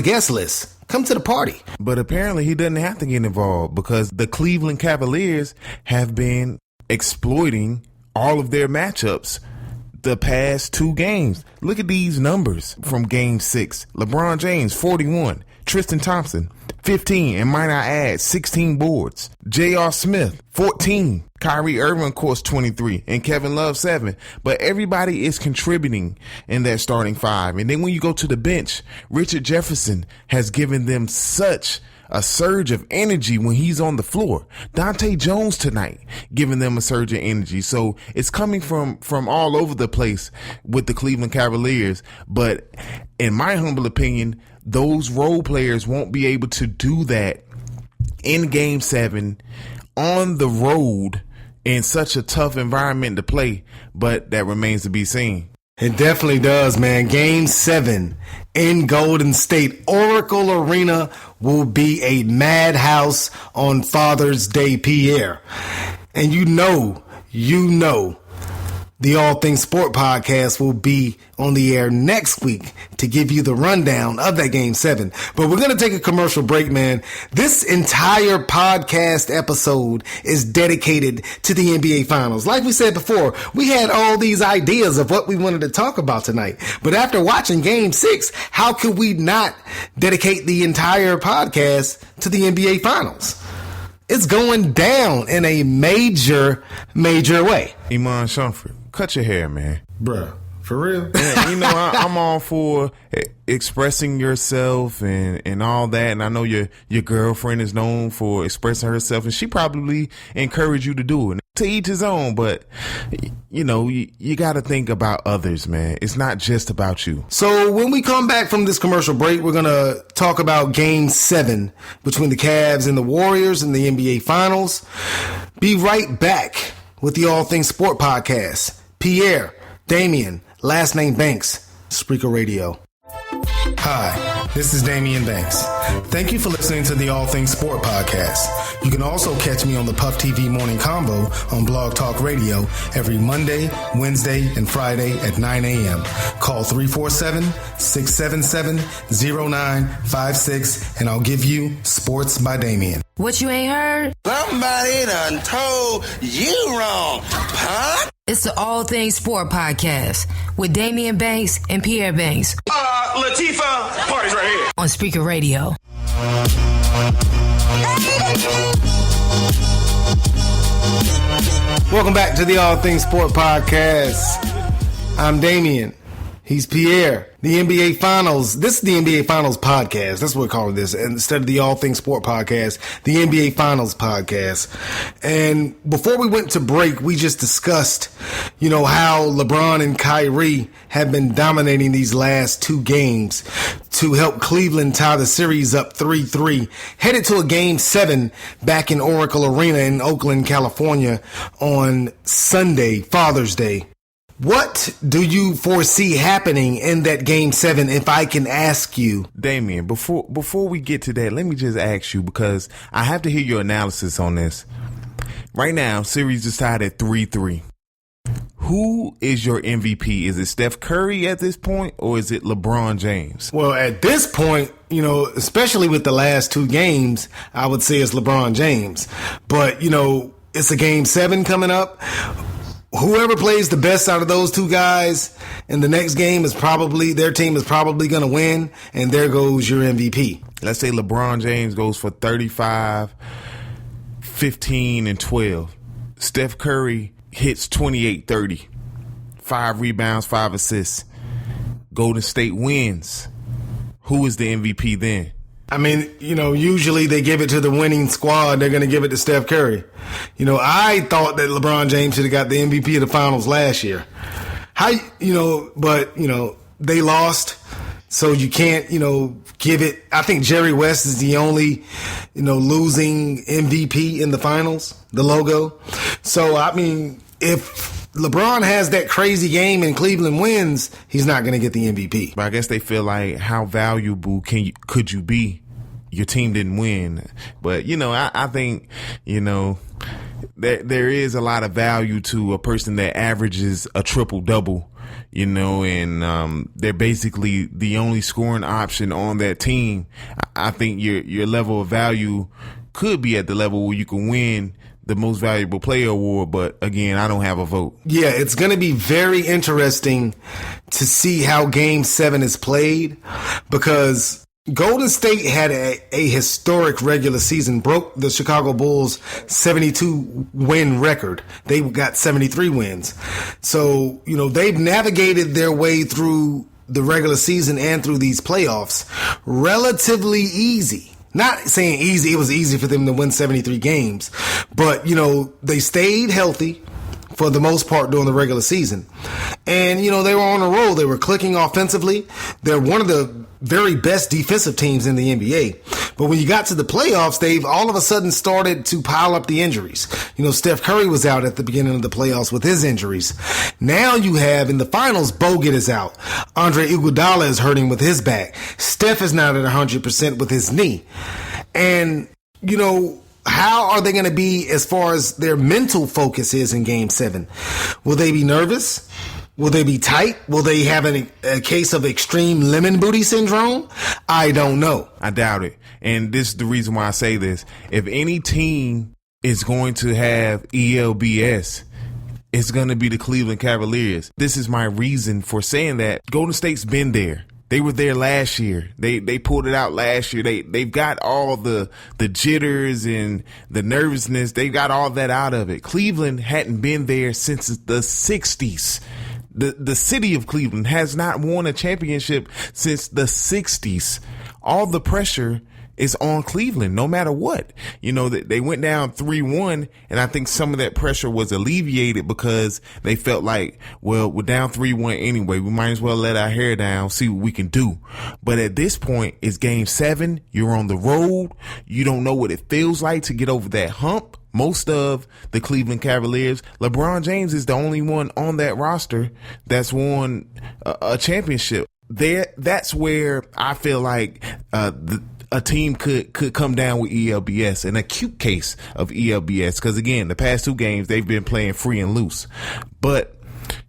guest list. Come to the party. But apparently he doesn't have to get involved because the Cleveland Cavaliers have been exploiting all of their matchups the past 2 games. Look at these numbers from Game 6. LeBron James, 41. Tristan Thompson, 15. And might I add, 16 boards. J.R. Smith, 14. Kyrie Irving, of course, 23. And Kevin Love, 7. But everybody is contributing in that starting 5. And then when you go to the bench, Richard Jefferson has given them such a surge of energy when he's on the floor. Dante Jones tonight giving them a surge of energy. So it's coming from all over the place with the Cleveland Cavaliers. But in my humble opinion, those role players won't be able to do that in Game 7 on the road in such a tough environment to play. But that remains to be seen. It definitely does, man. Game 7 in Golden State. Oracle Arena will be a madhouse on Father's Day, Pierre. And you know, the All Things Sport podcast will be on the air next week to give you the rundown of that Game 7. But we're going to take a commercial break, man. This entire podcast episode is dedicated to the NBA Finals. Like we said before, we had all these ideas of what we wanted to talk about tonight. But after watching Game 6, how could we not dedicate the entire podcast to the NBA Finals? It's going down in a major way. Iman Shumpert, cut your hair, man. Bruh, for real? Yeah, I'm all for expressing yourself and all that. And I know your girlfriend is known for expressing herself, and she probably encouraged you to do it. To each his own, but you got to think about others, man. It's not just about you. So when we come back from this commercial break, we're going to talk about Game 7 between the Cavs and the Warriors in the NBA Finals. Be right back with the All Things Sport podcast. Pierre, Daimeon, last name Banks, Spreaker Radio. Hi, this is Daimeon Banks. Thank you for listening to the All Things Sport podcast. You can also catch me on the Puff TV Morning Combo on Blog Talk Radio every Monday, Wednesday, and Friday at 9 a.m. Call 347-677-0956 and I'll give you Sports by Daimeon. What you ain't heard? Somebody done told you wrong, huh? It's the All Things Sport podcast with Daimeon Banks and Pierre Banks. Latifah, party's right here. On Spreaker Radio. Welcome back to the All Things Sport podcast. I'm Daimeon. He's Pierre. The NBA Finals. This is the NBA Finals podcast. That's what we call this. Instead of the All Things Sport podcast, the NBA Finals podcast. And before we went to break, we just discussed, how LeBron and Kyrie have been dominating these last 2 games to help Cleveland tie the series up 3-3. Headed to a Game 7 back in Oracle Arena in Oakland, California on Sunday, Father's Day. What do you foresee happening in that Game 7, if I can ask you? Daimeon, before we get to that, let me just ask you, because I have to hear your analysis on this. Right now, series is tied at 3-3. Who is your MVP? Is it Steph Curry at this point, or is it LeBron James? Well, at this point, especially with the last 2 games, I would say it's LeBron James. But, it's a Game 7 coming up. Whoever plays the best out of those 2 guys in the next game their team is probably going to win, and there goes your MVP. Let's say LeBron James goes for 35, 15, and 12. Steph Curry hits 28, 30. 5 rebounds, 5 assists. Golden State wins. Who is the MVP then? I mean, usually they give it to the winning squad. They're going to give it to Steph Curry. I thought that LeBron James should have got the MVP of the finals last year. But they lost. So you can't, give it. I think Jerry West is the only, losing MVP in the finals, the logo. So, I mean, if LeBron has that crazy game and Cleveland wins, he's not going to get the MVP. But I guess they feel like, how valuable could you be? Your team didn't win. But, I think, there is a lot of value to a person that averages a triple-double, and they're basically the only scoring option on that team. I think your level of value could be at the level where you can win the most valuable player award, but again, I don't have a vote. Yeah, it's going to be very interesting to see how Game 7 is played, because Golden State had a historic regular season, broke the Chicago Bulls 72 win record. They got 73 wins. So, they've navigated their way through the regular season and through these playoffs relatively easy. Not saying easy, it was easy for them to win 73 games, but, they stayed healthy for the most part during the regular season. And, they were on a roll. They were clicking offensively. They're one of the very best defensive teams in the NBA. But when you got to the playoffs, they've all of a sudden started to pile up the injuries. Steph Curry was out at the beginning of the playoffs with his injuries. Now you have in the finals, Bogut is out. Andre Iguodala is hurting with his back. Steph is not at 100% with his knee. And, how are they going to be as far as their mental focus is in Game 7? Will they be nervous? Will they be tight? Will they have a case of extreme lemon booty syndrome? I don't know. I doubt it. And this is the reason why I say this. If any team is going to have ELBS, it's going to be the Cleveland Cavaliers. This is my reason for saying that. Golden State's been there. They were there last year. They pulled it out last year. They've got all the jitters and the nervousness. They got all that out of it. Cleveland hadn't been there since the 60s. The city of Cleveland has not won a championship since the 60s. All the pressure is on Cleveland, no matter what. They went down 3-1, and I think some of that pressure was alleviated because they felt like, well, we're down 3-1 anyway. We might as well let our hair down, see what we can do. But at this point, it's Game 7. You're on the road. You don't know what it feels like to get over that hump. Most of the Cleveland Cavaliers, LeBron James is the only one on that roster that's won a championship. That's where I feel like a team could come down with ELBS, an acute case of ELBS. Because again, the past two games they've been playing free and loose, but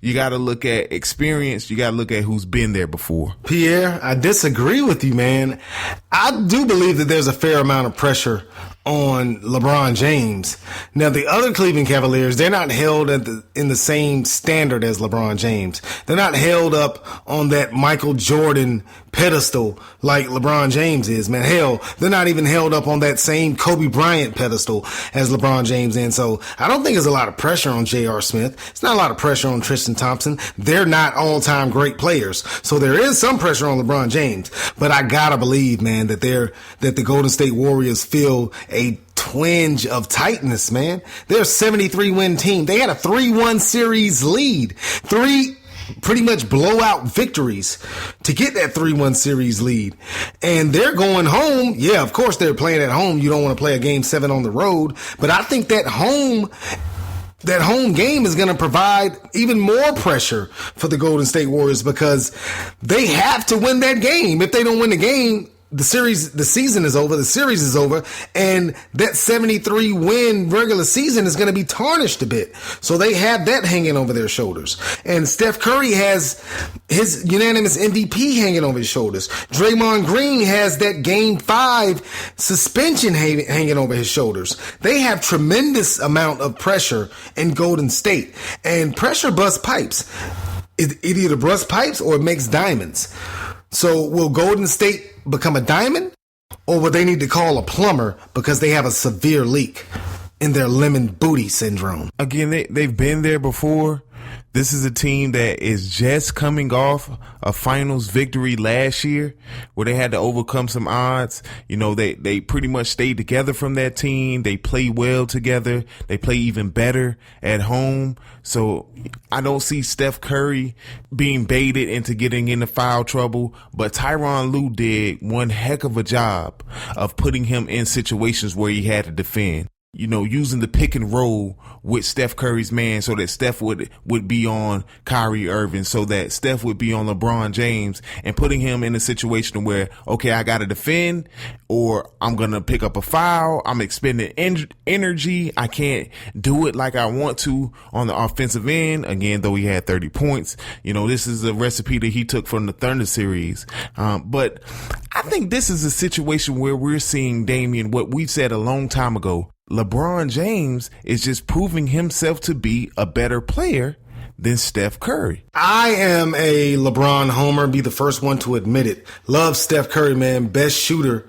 you got to look at experience. You got to look at who's been there before. Pierre, I disagree with you, man. I do believe that there's a fair amount of pressure on LeBron James. Now, the other Cleveland Cavaliers, they're not held in the same standard as LeBron James. They're not held up on that Michael Jordan pedestal like LeBron James is, man. Hell, they're not even held up on that same Kobe Bryant pedestal as LeBron James. And so I don't think there's a lot of pressure on J.R. Smith. It's not a lot of pressure on Tristan Thompson. They're not all-time great players. So there is some pressure on LeBron James. But I gotta believe, man, that the Golden State Warriors feel a twinge of tightness, man. They're a 73-win team. They had a 3-1 series lead. 3 pretty much blowout victories to get that 3-1 series lead. And they're going home. Yeah, of course they're playing at home. You don't want to play a Game 7 on the road. But I think that home game is going to provide even more pressure for the Golden State Warriors, because they have to win that game. If they don't win the game, the season is over, the series is over, and that 73 win regular season is going to be tarnished a bit. So they have that hanging over their shoulders. And Steph Curry has his unanimous MVP hanging over his shoulders. Draymond Green has that Game 5 suspension hanging over his shoulders. They have tremendous amount of pressure in Golden State, and pressure busts pipes. It either busts pipes or it makes diamonds. So will Golden State become a diamond, or will they need to call a plumber because they have a severe leak in their lemon booty syndrome? Again, they've been there before. This is a team that is just coming off a finals victory last year where they had to overcome some odds. They pretty much stayed together from that team. They play well together. They play even better at home. So I don't see Steph Curry being baited into getting into foul trouble, but Tyronn Lue did one heck of a job of putting him in situations where he had to defend. using the pick and roll with Steph Curry's man so that Steph would be on Kyrie Irving, so that Steph would be on LeBron James, and putting him in a situation where, okay, I got to defend or I'm going to pick up a foul. I'm expending energy. I can't do it like I want to on the offensive end. Again, though he had 30 points, this is a recipe that he took from the Thunder series. But I think this is a situation where we're seeing, Daimeon, what we've said a long time ago. LeBron James is just proving himself to be a better player than Steph Curry. I am a LeBron homer, be the first one to admit it. Love Steph Curry, man. Best shooter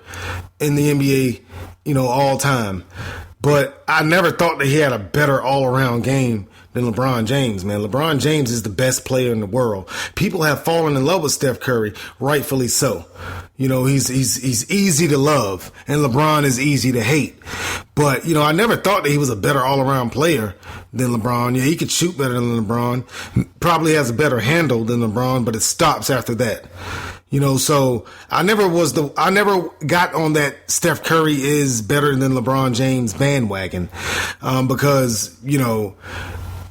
in the NBA, all time. But I never thought that he had a better all-around game than LeBron James, man. LeBron James is the best player in the world. People have fallen in love with Steph Curry, rightfully so. He's easy to love, and LeBron is easy to hate. But, I never thought that he was a better all-around player than LeBron. Yeah, he could shoot better than LeBron. Probably has a better handle than LeBron, but it stops after that. So I never got on that Steph Curry is better than LeBron James bandwagon, because,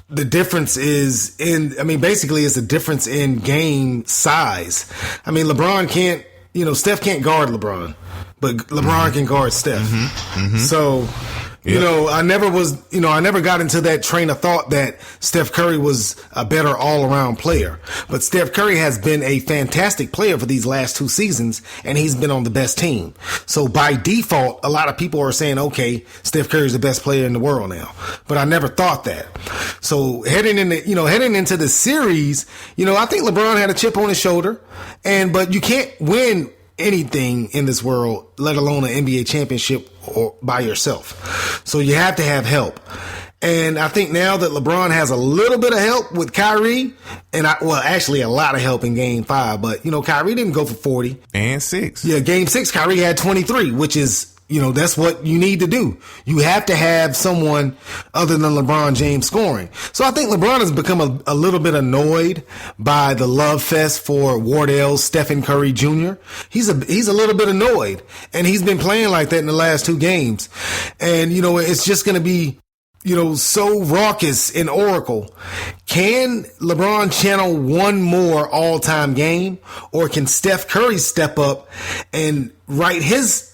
the difference is basically it's a difference in game size. LeBron can't, Steph can't guard LeBron, but LeBron can guard Steph. So, I never got into that train of thought that Steph Curry was a better all-around player. But Steph Curry has been a fantastic player for these last 2 seasons, and he's been on the best team. So by default, a lot of people are saying, okay, Steph Curry's the best player in the world now. But I never thought that. So heading into the series, I think LeBron had a chip on his shoulder, but you can't win anything in this world, let alone an NBA championship, or by yourself. So you have to have help. And I think now that LeBron has a little bit of help with Kyrie, actually a lot of help in Game 5, but, Kyrie didn't go for 40. And 6. Yeah, Game 6, Kyrie had 23, which is, that's what you need to do. You have to have someone other than LeBron James scoring. So I think LeBron has become a little bit annoyed by the love fest for Wardell's Stephen Curry Jr. He's a little bit annoyed, and he's been playing like that in the last 2 games. And, it's just going to be, so raucous in Oracle. Can LeBron channel one more all-time game, or can Steph Curry step up and write his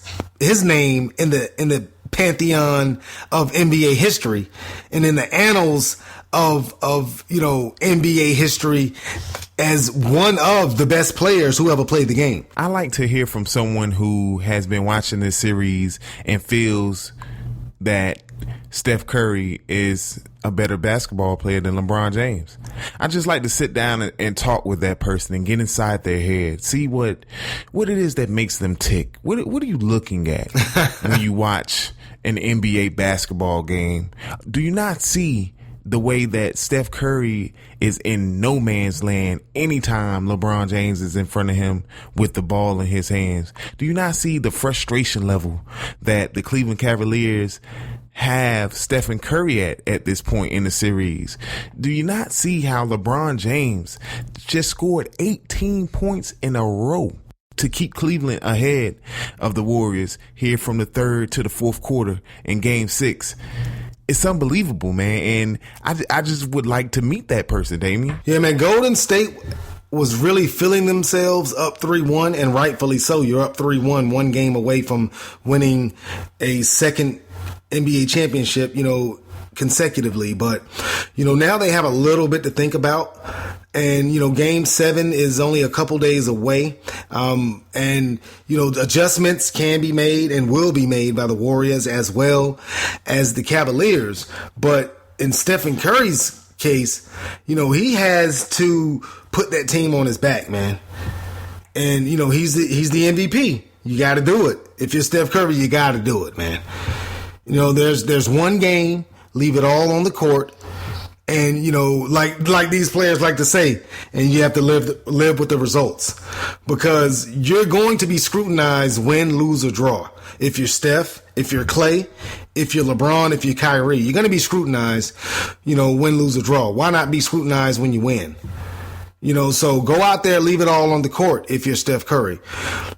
name in the pantheon of NBA history and in the annals of NBA history as one of the best players who ever played the game? I like to hear from someone who has been watching this series and feels that Steph Curry is a better basketball player than LeBron James. I just like to sit down and talk with that person and get inside their head, see what it is that makes them tick. What are you looking at when you watch an NBA basketball game? Do you not see the way that Steph Curry is in no man's land anytime LeBron James is in front of him with the ball in his hands? Do you not see the frustration level that the Cleveland Cavaliers have Stephen Curry at this point in the series? Do you not see how LeBron James just scored 18 points in a row to keep Cleveland ahead of the Warriors here from the 3rd to the 4th quarter in Game 6? It's unbelievable, man. And I just would like to meet that person, Daimeon. Yeah, man. Golden State was really feeling themselves up 3-1, and rightfully so. You're up 3-1, 1 game away from winning a second NBA championship, consecutively. But, now they have a little bit to think about. And, Game 7 is only a couple days away. And, adjustments can be made and will be made by the Warriors as well as the Cavaliers. But in Stephen Curry's case, he has to put that team on his back, man. And, he's the MVP. You got to do it. If you're Steph Curry, you got to do it, man. There's one game, leave it all on the court. And, like these players like to say, and you have to live with the results, because you're going to be scrutinized, win, lose, or draw. If you're Steph, if you're Clay, if you're LeBron, if you're Kyrie, you're going to be scrutinized, win, lose, or draw. Why not be scrutinized when you win? So go out there, leave it all on the court if you're Steph Curry.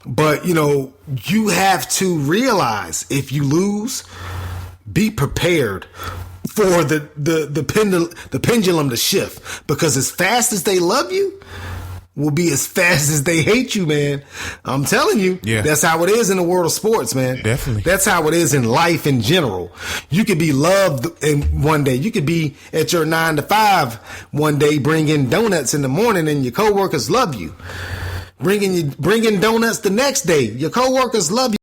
But, you have to realize if you lose, be prepared for the pendulum to shift, because as fast as they love you will be as fast as they hate you, man. I'm telling you, that's how it is in the world of sports, man. Definitely. That's how it is in life in general. You could be loved in one day. You could be at your 9 to 5 one day bringing donuts in the morning and your coworkers love you. Bringing donuts the next day. Your coworkers love you.